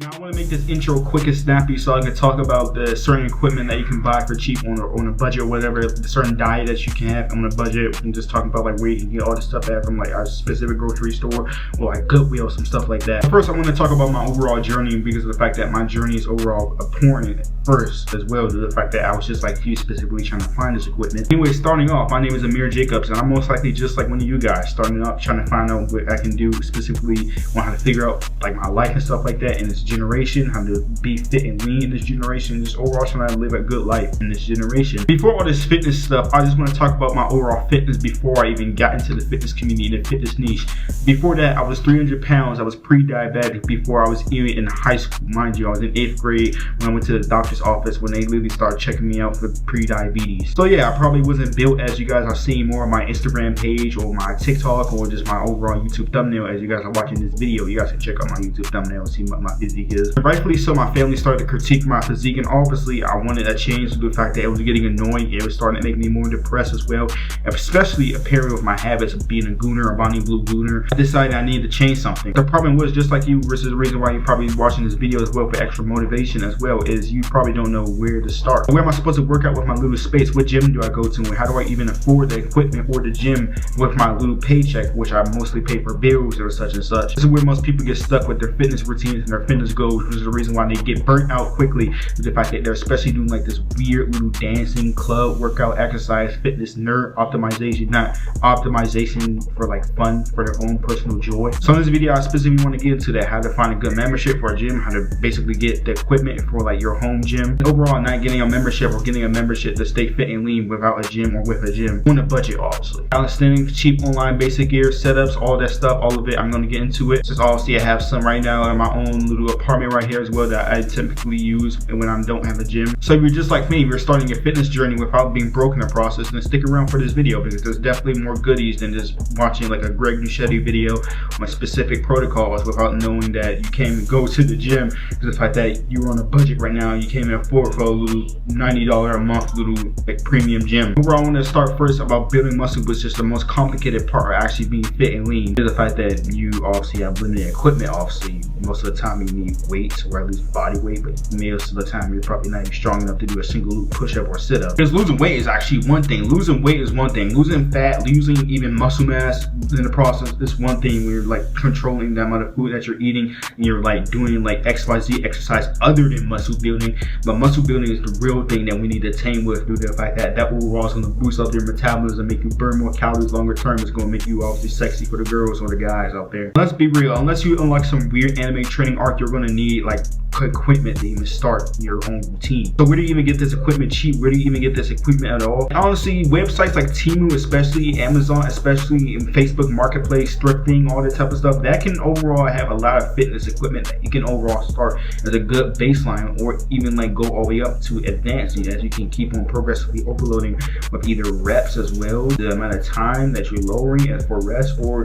Now I want to make this intro quick and snappy so I can talk about the certain equipment that you can buy for cheap on a budget or whatever, the certain diet that you can have on a budget. I'm just talking about like where you can get all this stuff at from like our specific grocery store or like Goodwill, some stuff like that. First I want to talk about my overall journey because of the fact that my journey is overall important first, as well as the fact that I was just like you specifically trying to find this equipment. Anyway, starting off, my name is Amir Jacobs and I'm most likely just like one of you guys starting up trying to find out what I can do specifically on how to figure out like my life and stuff like that in this generation, how to be fit and lean in this generation, just overall trying to live a good life in this generation. Before all this fitness stuff, I just want to talk about my overall fitness before I even got into the fitness community, the fitness niche. Before that, I was 300 pounds. I was pre-diabetic before I was even in high school. Mind you, I was in 8th grade when I went to the doctor's office when they literally started checking me out for pre-diabetes. So yeah, I probably wasn't built as you guys are seeing more on my Instagram page or my TikTok or just my overall YouTube thumbnail as you guys are watching this video. You guys can check out my YouTube thumbnail and see what my physique is. And rightfully so, my family started to critique my physique, and obviously I wanted a change to the fact that it was getting annoying. It was starting to make me more depressed as well, especially pairing with my habits of being a gooner, a Bonnie Blue gooner. I decided I needed to change something. The problem was, just like you, versus the reason why you're probably watching this video as well for extra motivation as well, is you probably don't know where to start. Where am I supposed to work out with my little space? What gym do I go to? And how do I even afford the equipment or the gym with my little paycheck, which I mostly pay for bills or such and such? This is where most people get stuck with their fitness routines and their fitness goals, which is the reason why they get burnt out quickly, is the fact that they're especially doing like this weird little dancing, club, workout, exercise, fitness, nerd optimization, not optimization for like fun, for their own personal joy. So in this video, I specifically want to get into that, how to find a good membership for a gym, how to basically get the equipment for like your home gym. Overall, not getting a membership or getting a membership to stay fit and lean without a gym or with a gym on a budget, obviously. Calisthenics, cheap online basic gear, setups, all that stuff, all of it, I'm going to get into it. Since obviously I have some right now in my own little apartment right here as well that I typically use when I don't have a gym. So if you're just like me, you're starting your fitness journey without being broke in the process, then stick around for this video because there's definitely more goodies than just watching like a Greg Nuschetti video on specific protocols without knowing that you can't even go to the gym. The fact that you're on a budget right now, you can't even afford for a little $90 a month little like premium gym. Overall, I want to start first about building muscle, which is just the most complicated part of actually being fit and lean. Is the fact that you obviously have limited equipment. Obviously, most of the time you need weights or at least body weight, but most of the time you're probably not even strong enough to do a single loop push-up or sit-up. Because losing weight is actually one thing. Losing weight is one thing. Losing fat, losing even muscle mass in the process is one thing. When you're like controlling the amount of food that you're eating and you're like doing like XYZ exercise other than muscle building. But muscle building is the real thing that we need to attain with, due to the fact that that overall is going to boost up your metabolism, make you burn more calories longer term. It's going to make you obviously sexy for the girls or the guys out there. Let's be real, unless you unlock some weird anime training arc, you're going to need like equipment to even start your own routine. So where do you even get this equipment cheap? Where do you even get this equipment at all? And honestly, websites like Temu, especially Amazon, especially in Facebook Marketplace, Thrifting, all that type of stuff, that can overall have a lot of fitness equipment that you can overall start as a good baseline, or even like go all the way up to advancing as you can keep on progressively overloading with either reps as well, the amount of time that you're lowering as for reps, or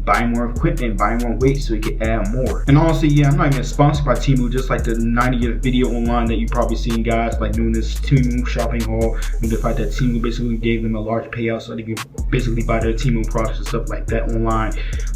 buy more equipment, buy more weight so you can add more. And honestly, yeah, I'm not even sponsored by Temu, just like the 90th video online that you probably seen guys like doing this Temu shopping haul, with the fact that Temu basically gave them a large payout so they could basically buy their Temu products and stuff like that online.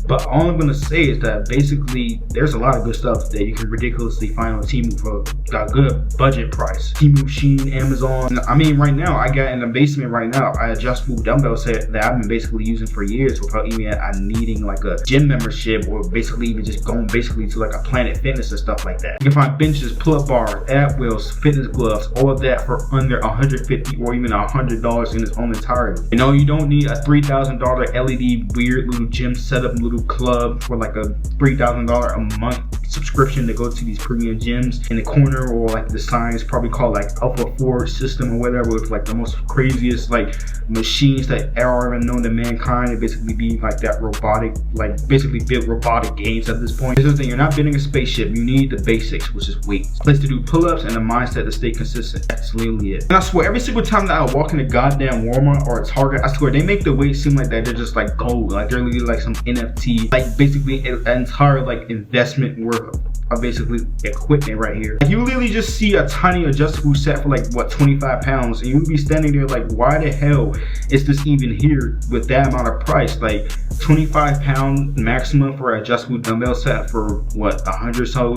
But all I'm gonna say is that basically there's a lot of good stuff that you can ridiculously find on Temu for a good budget price. Temu, Shein, Amazon. I mean, right now I got in the basement right now I adjustable dumbbell set that I've been basically using for years without even needing like a gym membership, or basically even just going basically to like a Planet Fitness and stuff like that. You can find benches, pull-up bars, ab wheels, fitness gloves, all of that for under $150 or even $100 in its own entirety. You know, you don't need a $3,000 LED weird little gym setup, little club for like a $3,000 a month subscription to go to these premium gyms in the corner, or like the signs probably called like Alpha 4 system or whatever, with like the most craziest like machines that are ever known to mankind. It basically be like that robotic, like basically built robotic games at this point. This is the thing, you're not building a spaceship, you need the basics, which is weights, place to do pull-ups, and a mindset to stay consistent. That's literally it. And I swear, every single time that I walk in a goddamn Walmart or a Target, I swear they make the weights seem like that they're just like gold, like they're literally like some NFT, like basically an entire like investment worth of basically equipment right here. You literally just see a tiny adjustable set for like what, 25 pounds, and you would be standing there like, why the hell is this even here with that amount of price? Like 25 pounds £100 maximum for an adjustable dumbbell set for what, $100 so.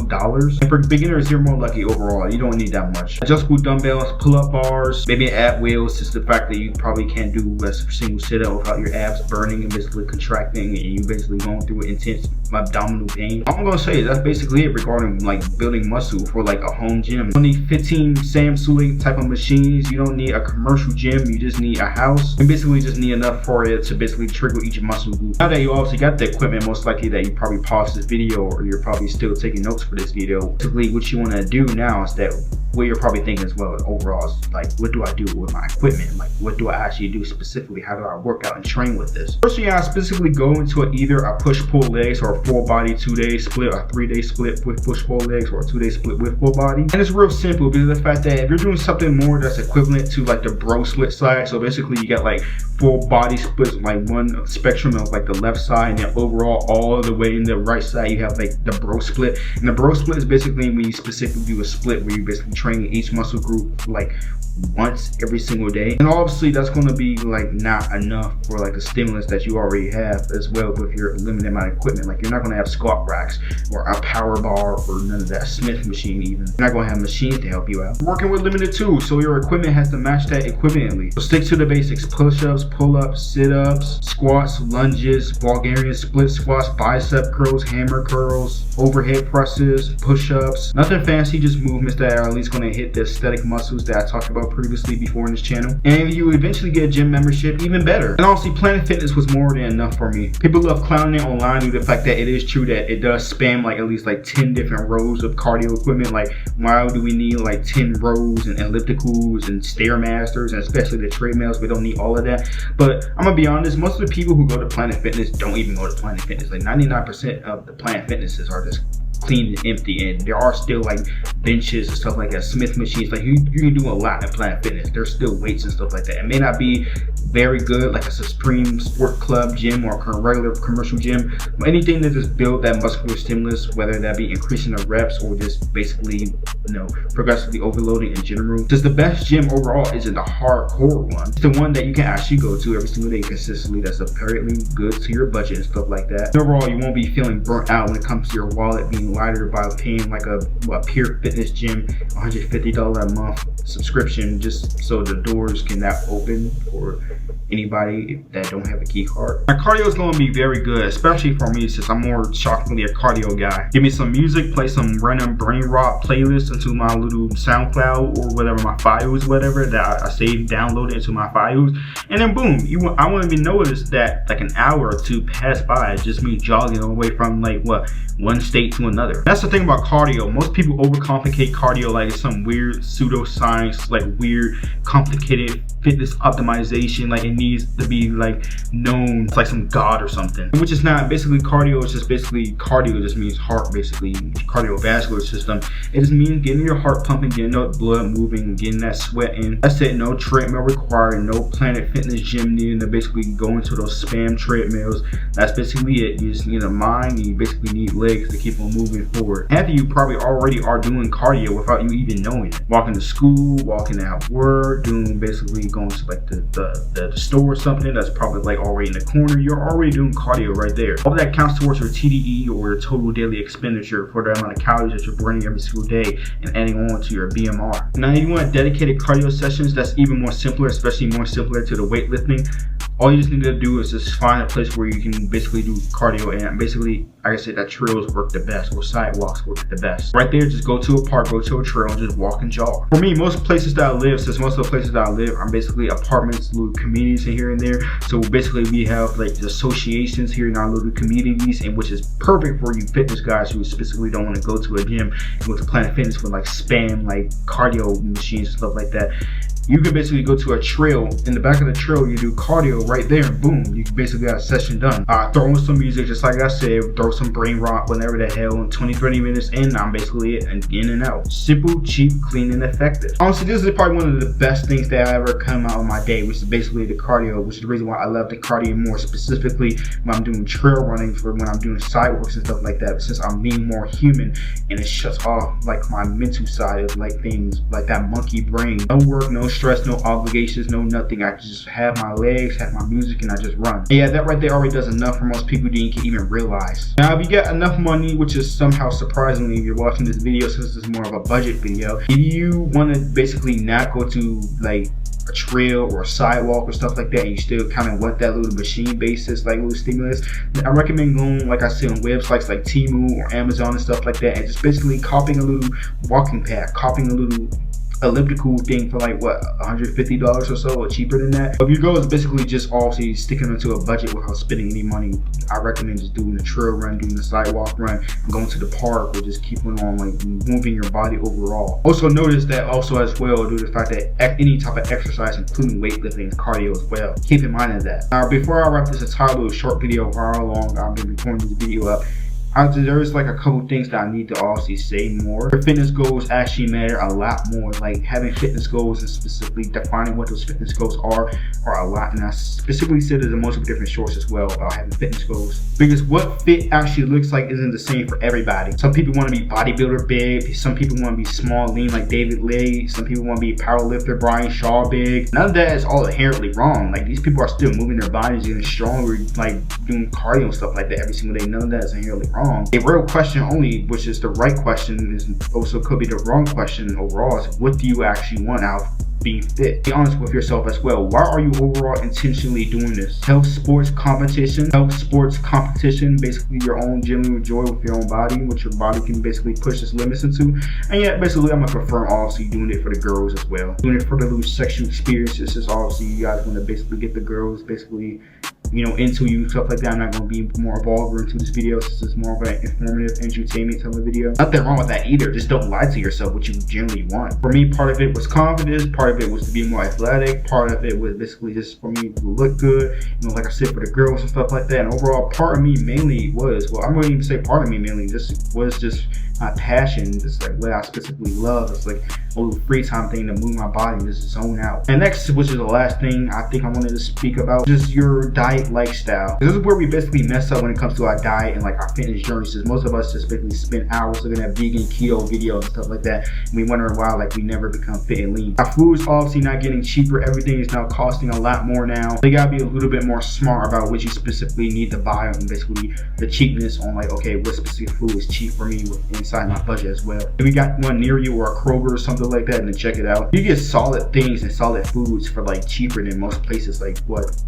And for beginners, you're more lucky overall. You don't need that much. Adjustable dumbbells, pull-up bars, maybe ab wheels, just the fact that you probably can't do a single sit-up without your abs burning and basically contracting and you basically going through intense abdominal pain. All I'm gonna say is that's basically it regarding like building muscle for like a home gym. You don't need 15 Samsung type of machines. You don't need a commercial gym. You just need a house. You basically just need enough for it to basically trigger each muscle group. Now that you obviously got the equipment, most likely that you probably paused this video or you're probably still taking notes for this video. Basically what you want to do now is that what you're probably thinking as well overall is like, what do I do with my equipment? Like, what do I actually do specifically? How do I work out and train with this? First thing, I specifically go into either a push-pull legs or a full body 2-day split, or a 3-day split with push-pull legs, or a 2-day split with full body. And it's real simple because of the fact that if you're doing something more that's equivalent to like the bro split side, so basically you got like full body splits, like one spectrum of like the left side, and then overall all the way in the right side you have like the bro split. And the bro split is basically when you specifically do a split where you basically train each muscle group like once every single day. And obviously that's going to be like not enough for like the stimulus that you already have as well with your limited amount of equipment. Like you're not going to have squat racks or a power bar or none of that, Smith machine even. You're not going to have machines to help you out. Working with limited tools, so your equipment has to match that equivalently. So stick to the basics: push-ups, pull-ups, sit-ups, squats, lunges, Bulgarian split squats, bicep curls, hammer curls, overhead presses, push-ups. Nothing fancy, just movements that are at least going to hit the aesthetic muscles that I talked about previously before in this channel. And if you eventually get a gym membership, even better. And honestly, Planet Fitness was more than enough for me. People love clowning it online due to the fact that it is true that it does spam like at least like 10 different rows of cardio equipment. Like, why do we need like 10 rows and ellipticals and Stairmasters, and especially the treadmills? We don't need all of that. But I'm gonna be honest, most of the people who go to Planet Fitness don't even go to Planet Fitness. Like 99% of the Planet Fitnesses are just clean and empty, and there are still like benches and stuff like that, Smith machines. Like you can do a lot in Planet Fitness. There's still weights and stuff like that. It may not be very good like a Supreme Sport Club gym or a regular commercial gym, but anything that just build that muscular stimulus, whether that be increasing the reps or just basically, you know, progressively overloading in general. Just the best gym overall isn't the hardcore one. It's the one that you can actually go to every single day consistently, that's apparently good to your budget and stuff like that. And overall, you won't be feeling burnt out when it comes to your wallet being lighter by paying like a Pure Fitness gym $150 a month subscription just so the doors can not open for anybody that don't have a key card. My cardio is going to be very good, especially for me since I'm more shockingly a cardio guy. Give me some music, play some random brain rot playlist into my little SoundCloud or whatever, my files, whatever that I saved, downloaded into my files, and then boom, I won't even notice that like an hour or two passed by. It's just me jogging away from like what, one state to another. That's the thing about cardio. Most people overcomplicate cardio like it's some weird pseudoscience, like weird complicated fitness optimization, like it needs to be like known, it's like some god or something, which is not. Basically cardio is just basically, cardio just means heart, basically cardiovascular system. It just means getting your heart pumping, getting the blood moving, getting that sweat in. That's it. No treadmill required, no Planet Fitness gym needing to basically go into those spam treadmills. That's basically it. You just need a mind and you basically need legs to keep on moving forward. Half of you probably already are doing cardio without you even knowing it. Walking to school, walking out work, doing basically going to like the store or something that's probably like already in the corner. You're already doing cardio right there. All that counts towards your TDE or your total daily expenditure for the amount of calories that you're burning every single day and adding on to your BMR. Now, if you want dedicated cardio sessions, that's even more simpler, especially more simpler to the weightlifting. All you just need to do is just find a place where you can basically do cardio, and basically, like I said, that trails work the best or sidewalks work the best. Right there, just go to a park, go to a trail, and just walk and jog. For me, most places that I live, since most of the places that I live are basically apartments, little communities in here and there. So basically we have like the associations here in our little communities, and which is perfect for you fitness guys who specifically don't want to go to a gym and go to Planet Fitness with like spam like cardio machines and stuff like that. You can basically go to a trail. In the back of the trail, you do cardio right there, and boom, you basically got a session done. Throw in some music, just like I said, throw some brain rot, whenever the hell, in 20-30 minutes in, I'm basically in and out. Simple, cheap, clean, and effective. Honestly, this is probably one of the best things that I ever come out of my day, which is basically the cardio, which is the reason why I love the cardio more specifically when I'm doing trail running, for when I'm doing sidewalks and stuff like that, since I'm being more human, and it shuts off like my mental side of like things, like that monkey brain. No work, no stress, stress, no obligations, no nothing. I just have my legs, have my music, and I just run. And yeah, that right there already does enough for most people you can even realize. Now, if you get enough money, which is somehow surprisingly if you're watching this video since it's more of a budget video, if you want to basically not go to like a trail or a sidewalk or stuff like that, and you still kind of want that little machine basis, like little stimulus, I recommend going, like I said, on websites like Temu or Amazon and stuff like that, and just basically copying a little walking pad, copying a little elliptical thing for like what, $150 or so, or cheaper than that. But if your goal is basically just obviously sticking into a budget without spending any money, I recommend just doing the trail run, doing the sidewalk run, going to the park, or just keeping on like moving your body overall. Also notice that also as well, due to the fact that any type of exercise, including weightlifting and cardio as well, keep in mind of that. Now, before I wrap this entire little short video of how long I've been recording this video up, there's like a couple things that I need to obviously say more. Your fitness goals actually matter a lot more. Like having fitness goals and specifically defining what those fitness goals are a lot. And I specifically said there's a multiple different shorts as well about having fitness goals, because what fit actually looks like isn't the same for everybody. Some people want to be bodybuilder big, some people want to be small, lean like David Lee, some people want to be powerlifter Brian Shaw big. None of that is all inherently wrong. Like these people are still moving their bodies, getting stronger, like doing cardio and stuff like that every single day. None of that is inherently wrong. A real question only, which is the right question, is also could be the wrong question overall, is what do you actually want out of being fit? Be honest with yourself as well. Why are you overall intentionally doing this? Health sports competition, basically your own genuine joy with your own body, which your body can basically push its limits into. And yet basically I'm gonna confirm obviously doing it for the girls as well. Doing it for the little sexual experiences is obviously you guys want to basically get the girls basically, you know, into you, stuff like that. I'm not going to be more vulgar into this video. This is more of an informative entertainment type of video. Nothing wrong with that either. Just don't lie to yourself what you generally want. For me, part of it was confidence, part of it was to be more athletic, part of it was basically just for me to look good, you know, like I said, for the girls and stuff like that. And overall, part of me mainly was, well, I'm going to even say part of me mainly just was just my passion, just like what I specifically love. It's like a little free time thing to move my body and just zone out. And next, which is the last thing I think I wanted to speak about, just your diet lifestyle. This is where we basically mess up when it comes to our diet and like our fitness journeys. Because most of us just basically spend hours looking at vegan keto videos and stuff like that, and we wonder why like we never become fit and lean. Our food's obviously not getting cheaper. Everything is now costing a lot more now. They gotta be a little bit more smart about what you specifically need to buy, and basically the cheapness on like, okay, what specific food is cheap for me inside my budget as well. If we got one near you or a Kroger or something like that, and then check it out. You get solid things and solid foods for like cheaper than most places, like what,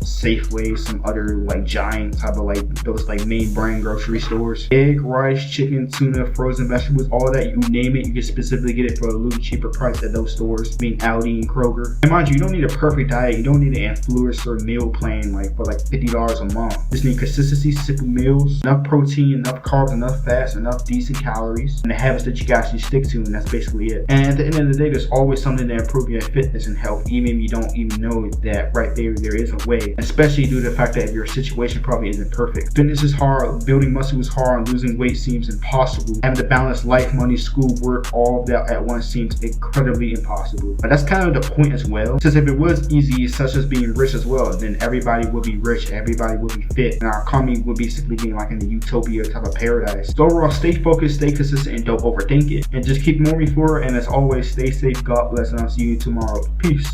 Safeway, some other like giant type of like those like main brand grocery stores. Egg, rice, chicken, tuna, frozen vegetables, all that, you name it, you can specifically get it for a little cheaper price at those stores, being Aldi and Kroger. And mind you, you don't need a perfect diet, you don't need an influencer meal plan like for like $50 a month. You just need consistency, simple meals, enough protein, enough carbs, enough fats, enough decent calories, and the habits that you can actually stick to, and that's basically it. And at the end of the day, there's always something to improve your fitness and health, even if you don't even know that right there is a way. Especially due to the fact that your situation probably isn't perfect. Fitness is hard, building muscle is hard, and losing weight seems impossible. Having to balance life, money, school, work, all of that at once seems incredibly impossible. But that's kind of the point as well. Since if it was easy, such as being rich as well, then everybody would be rich, everybody would be fit, and our economy would basically be like in the utopia type of paradise. So overall, stay focused, stay consistent, and don't overthink it. And just keep moving forward, and as always, stay safe, God bless, and I'll see you tomorrow. Peace.